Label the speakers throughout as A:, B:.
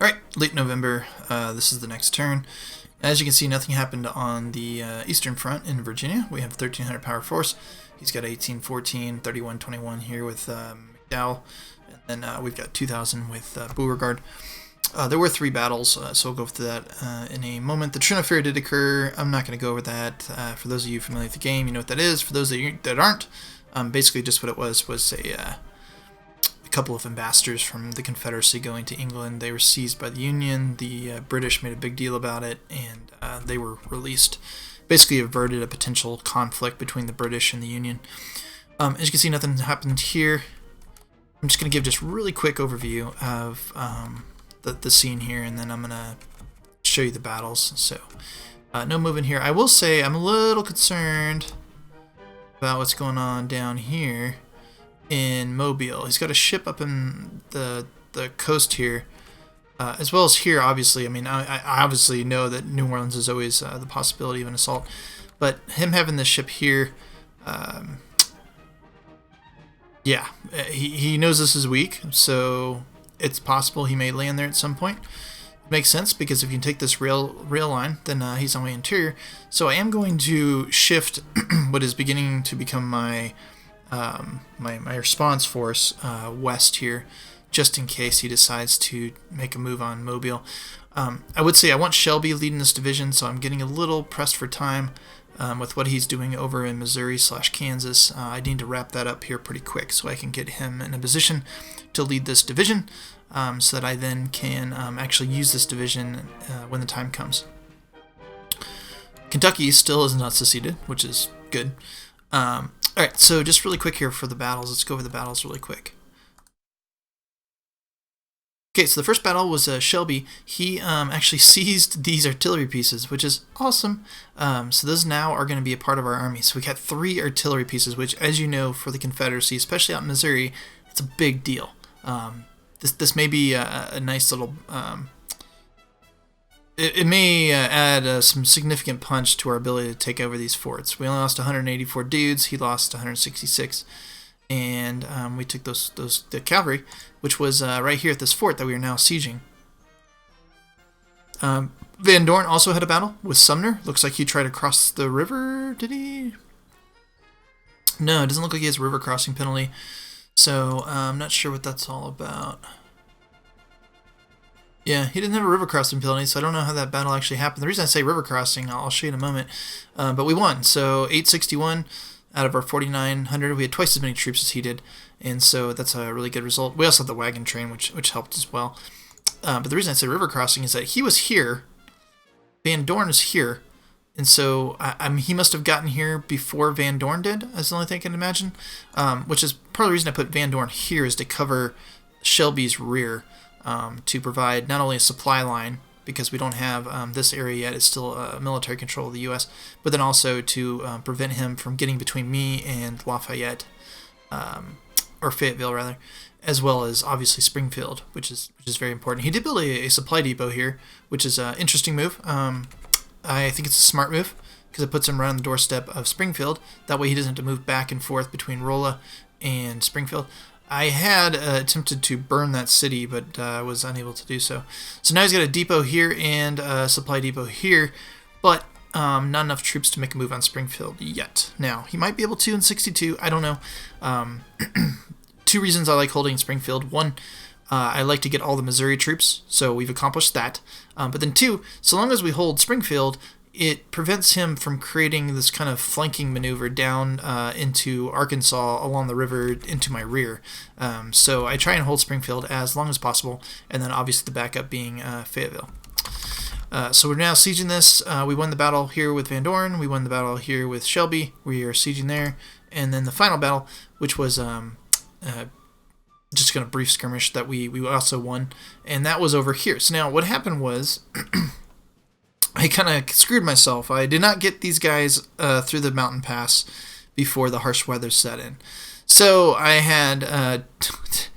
A: Alright, late November, this is the next turn. As you can see, nothing happened on the Eastern Front in Virginia. We have 1,300 power force. He's got 1814, 3121 here with McDowell, and then we've got 2,000 with Beauregard. There were 3 battles, so we'll go through that in a moment. The Trin Affair did occur. I'm not going to go over that. For those of you familiar with the game, you know what that is. For those of you that aren't, basically just what it was a couple of ambassadors from the Confederacy going to England. They were seized by the Union. The British made a big deal about it, and they were released. Basically averted a potential conflict between the British and the Union. As you can see, nothing happened here. I'm just going to give just a really quick overview of the scene here, and then I'm going to show you the battles. So, no movement here. I will say I'm a little concerned about what's going on down here in Mobile. He's got a ship up in the coast here, as well as here, obviously. I mean, I obviously know that New Orleans is always the possibility of an assault, but him having this ship here, yeah, he knows this is weak, so it's possible he may land there at some point. It makes sense, because if you can take this rail line, then he's on my interior. So I am going to shift what is beginning to become my my response force west here, just in case he decides to make a move on Mobile. I would say I want Shelby leading this division, so I'm getting a little pressed for time with what he's doing over in Missouri/Kansas. I need to wrap that up here pretty quick so I can get him in a position to lead this division, so that I then can actually use this division when the time comes. Kentucky still is not seceded, which is good. Alright, so just really quick here for the battles. Let's go over the battles really quick. Okay, so the first battle was Shelby. He actually seized these artillery pieces, which is awesome. So those now are going to be a part of our army. So we got 3 artillery pieces, which, as you know, for the Confederacy, especially out in Missouri, it's a big deal. This may be a nice little... It may add some significant punch to our ability to take over these forts. We only lost 184 dudes. He lost 166. And we took the cavalry, which was right here at this fort that we are now sieging. Van Dorn also had a battle with Sumner. Looks like he tried to cross the river, did he? No, it doesn't look like he has a river crossing penalty. So I'm not sure what that's all about. Yeah, he didn't have a river crossing penalty, so I don't know how that battle actually happened. The reason I say river crossing, I'll show you in a moment. But we won, so 861 out of our 4,900. We had twice as many troops as he did, and so that's a really good result. We also had the wagon train, which helped as well. But the reason I say river crossing is that he was here, Van Dorn is here, and so he must have gotten here before Van Dorn did, is the only thing I can imagine, which is part of the reason I put Van Dorn here is to cover Shelby's rear. To provide not only a supply line, because we don't have this area yet, it's still military control of the U.S., but then also to prevent him from getting between me and Lafayette, or Fayetteville rather, as well as obviously Springfield, which is very important. He did build a supply depot here, which is an interesting move. I think it's a smart move, because it puts him right on the doorstep of Springfield. That way he doesn't have to move back and forth between Rolla and Springfield. I had attempted to burn that city, but was unable to do so. So now he's got a depot here and a supply depot here, but not enough troops to make a move on Springfield yet. Now, he might be able to in 62, I don't know. 2 reasons I like holding Springfield. 1, I like to get all the Missouri troops, so we've accomplished that. But then 2, so long as we hold Springfield, it prevents him from creating this kind of flanking maneuver down into Arkansas along the river into my rear. So I try and hold Springfield as long as possible, and then obviously the backup being Fayetteville. So we're now sieging this. We won the battle here with Van Dorn. We won the battle here with Shelby. We are sieging there. And then the final battle, which was just kind of brief skirmish that we also won, and that was over here. So now what happened was... I kind of screwed myself. I did not get these guys through the mountain pass before the harsh weather set in. So I had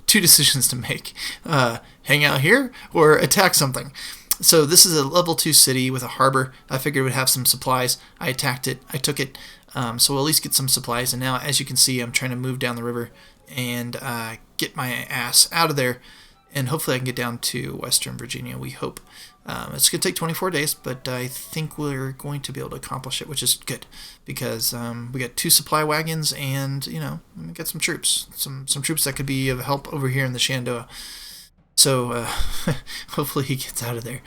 A: 2 decisions to make. Hang out here or attack something. So this is a level 2 city with a harbor. I figured it would have some supplies. I attacked it. I took it. So we'll at least get some supplies. And now, as you can see, I'm trying to move down the river and get my ass out of there and hopefully I can get down to Western Virginia, we hope. It's going to take 24 days, but I think we're going to be able to accomplish it, which is good, because we got 2 supply wagons, and, we got some troops. Some troops that could be of help over here in the Shenandoah. So hopefully he gets out of there.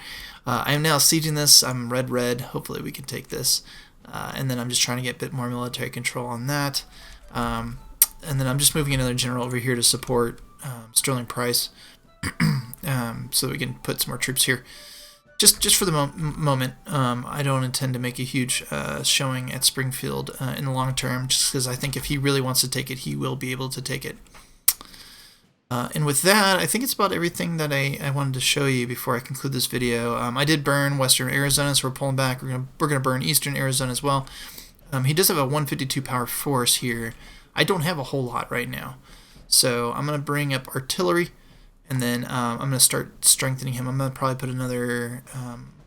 A: I am now sieging this. I'm red. Hopefully we can take this. And then I'm just trying to get a bit more military control on that. And then I'm just moving another general over here to support Sterling Price, so we can put some more troops here. Just for the moment, I don't intend to make a huge showing at Springfield in the long term, just because I think if he really wants to take it, he will be able to take it. And with that, I think it's about everything that I wanted to show you before I conclude this video. I did burn Western Arizona, so we're pulling back. We're gonna burn Eastern Arizona as well. He does have a 152 power force here. I don't have a whole lot right now, so I'm gonna bring up artillery, and then I'm gonna start strengthening him. I'm gonna probably put another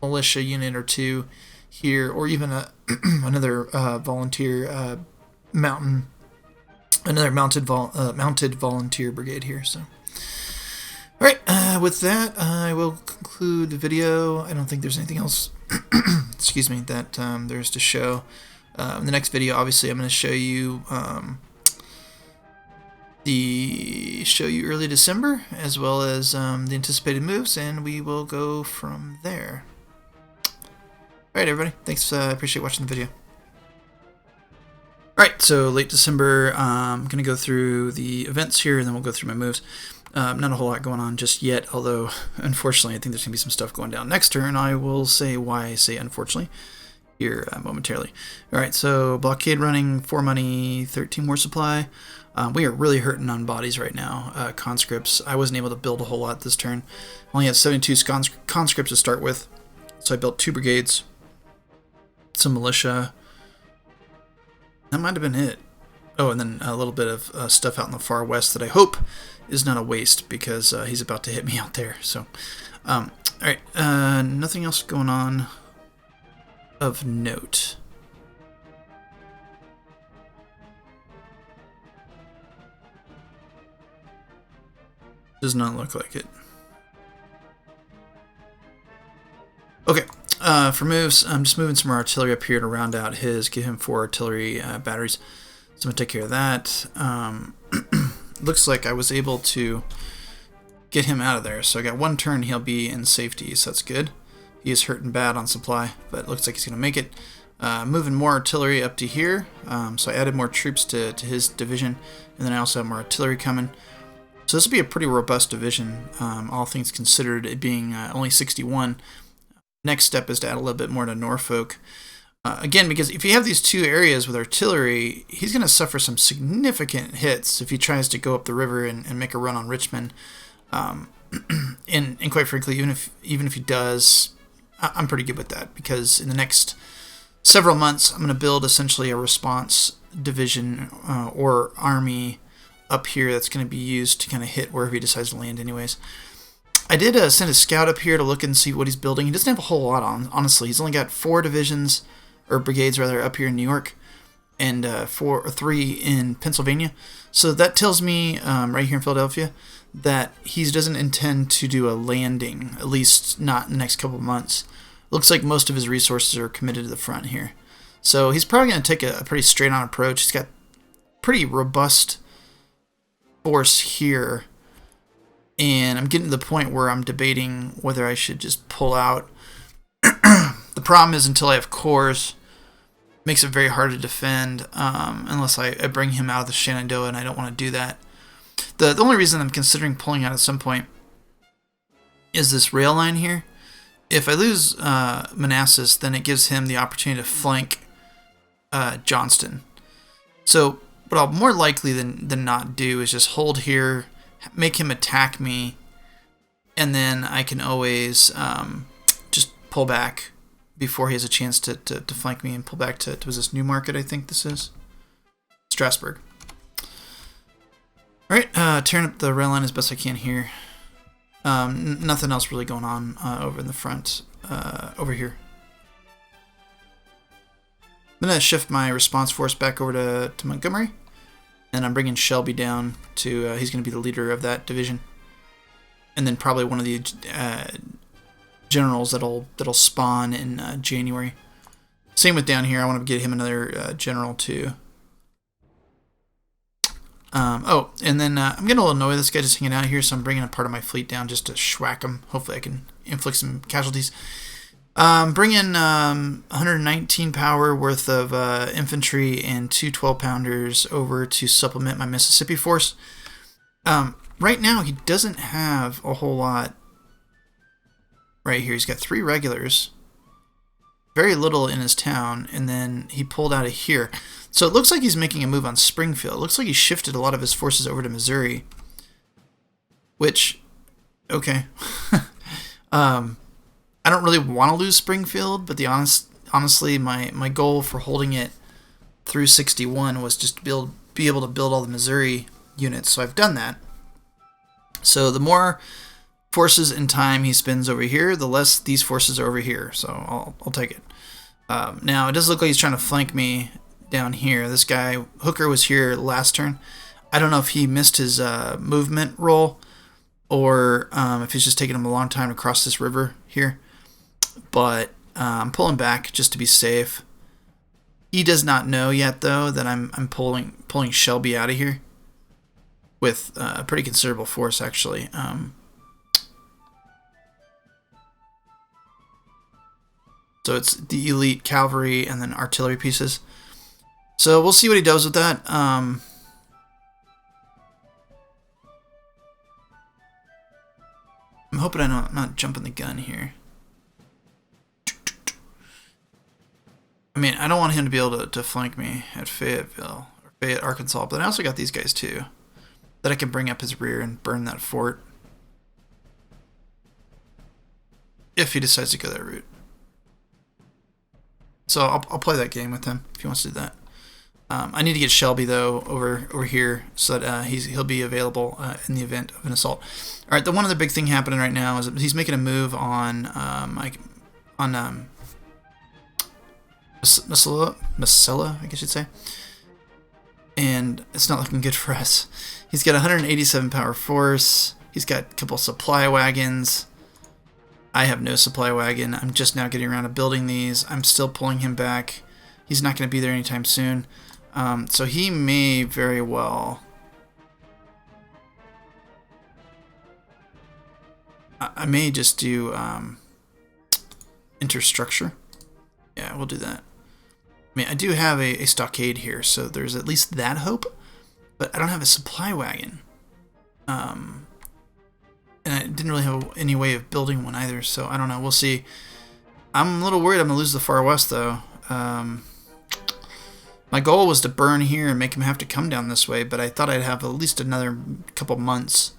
A: militia unit or 2 here, or even another volunteer another mounted volunteer brigade here. So, all right. With that, I will conclude the video. I don't think there's anything else. Excuse me. That there's to show. In the next video, obviously, I'm going to show you early December, as well as the anticipated moves, and we will go from there. All right, everybody. Thanks. I appreciate watching the video. Alright, so late December, I'm going to go through the events here, and then we'll go through my moves. Not a whole lot going on just yet, although, unfortunately, I think there's going to be some stuff going down next turn. I will say why I say unfortunately here momentarily. Alright, so blockade running, 4 money, 13 more supply. We are really hurting on bodies right now. Conscripts, I wasn't able to build a whole lot this turn. Only had 72 conscripts to start with, so I built 2 brigades, some militia. That might have been it. Oh, and then a little bit of stuff out in the far west that I hope is not a waste, because he's about to hit me out there. So, alright, nothing else going on of note. Does not look like it. Okay. For moves, I'm just moving some more artillery up here to round out his, give him 4 artillery batteries. So I'm going to take care of that. Looks like I was able to get him out of there. So I got 1 turn, he'll be in safety, so that's good. He is hurting bad on supply, but it looks like he's going to make it. Moving more artillery up to here. So I added more troops to his division, and then I also have more artillery coming. So this will be a pretty robust division, all things considered, it being only 61. Next step is to add a little bit more to Norfolk. Again, because if you have these 2 areas with artillery, he's going to suffer some significant hits if he tries to go up the river and make a run on Richmond. And quite frankly, even if he does, I'm pretty good with that, because in the next several months, I'm going to build essentially a response division or army up here that's going to be used to kind of hit wherever he decides to land anyways. I did send a scout up here to look and see what he's building. He doesn't have a whole lot on, honestly. He's only got 4 divisions, or brigades rather, up here in New York, and 3 in Pennsylvania. So that tells me, right here in Philadelphia, that he doesn't intend to do a landing, at least not in the next couple of months. Looks like most of his resources are committed to the front here. So he's probably going to take a pretty straight-on approach. He's got pretty robust force here. And I'm getting to the point where I'm debating whether I should just pull out. The problem is, until I have cores, it makes it very hard to defend unless I bring him out of the Shenandoah, and I don't want to do that. The only reason I'm considering pulling out at some point is this rail line here. If I lose Manassas, then it gives him the opportunity to flank Johnston. So what I'll more likely than not do is just hold here, make him attack me, and then I can always just pull back before he has a chance to flank me and pull back to, was this Newmarket, I think this is? Strasburg. Alright, tearing up the rail line as best I can here. Nothing else really going on over in the front, over here. I'm going to shift my response force back over to Montgomery. And I'm bringing Shelby down to, he's going to be the leader of that division. and then probably one of the generals that'll spawn in January. Same with down here. I want to get him another general too. Oh, and then I'm getting a little annoyed with this guy just hanging out here, so I'm bringing a part of my fleet down just to schwack him. Hopefully I can inflict some casualties. Bring in 119 power worth of infantry and 2 12-pounders over to supplement my Mississippi force. Right now he doesn't have a whole lot right here. He's got 3 regulars, very little in his town, and then he pulled out of here. So it looks like he's making a move on Springfield. It looks like he shifted a lot of his forces over to Missouri, which, okay. I don't really want to lose Springfield, but honestly, my goal for holding it through 61 was just to be able to build all the Missouri units. So I've done that. So the more forces and time he spends over here, the less these forces are over here. So I'll take it. Now it does look like he's trying to flank me down here. This guy Hooker was here last turn. I don't know if he missed his movement roll, or if it's just taking him a long time to cross this river here. But I'm pulling back just to be safe. He does not know yet, though, that I'm pulling Shelby out of here with a pretty considerable force, actually. So it's the elite cavalry and then artillery pieces. So we'll see what he does with that. I'm hoping I'm not jumping the gun here. I mean, I don't want him to be able to flank me at Fayetteville or Fayette, Arkansas, but I also got these guys too that I can bring up his rear and burn that fort if he decides to go that route. So I'll play that game with him if he wants to do that. I need to get Shelby though over here so that he'll be available in the event of an assault. All right, the one other big thing happening right now is that he's making a move on Masilla, I guess you'd say, and it's not looking good for us. He's got 187 power force. He's got a couple supply wagons. I have no supply wagon. I'm just now getting around to building these. I'm still pulling him back. He's not going to be there anytime soon. So he may very well... I may just do interstructure. Yeah, we'll do that. I mean, I do have a stockade here, so there's at least that hope. But I don't have a supply wagon. And I didn't really have any way of building one either, so I don't know. We'll see. I'm a little worried I'm going to lose the Far West, though. My goal was to burn here and make him have to come down this way, but I thought I'd have at least another couple months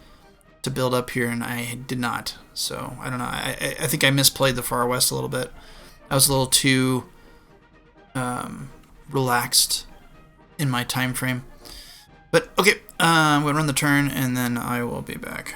A: to build up here, and I did not. So, I don't know. I think I misplayed the Far West a little bit. I was a little too relaxed in my time frame. But, okay, I'm going to run the turn, and then I will be back.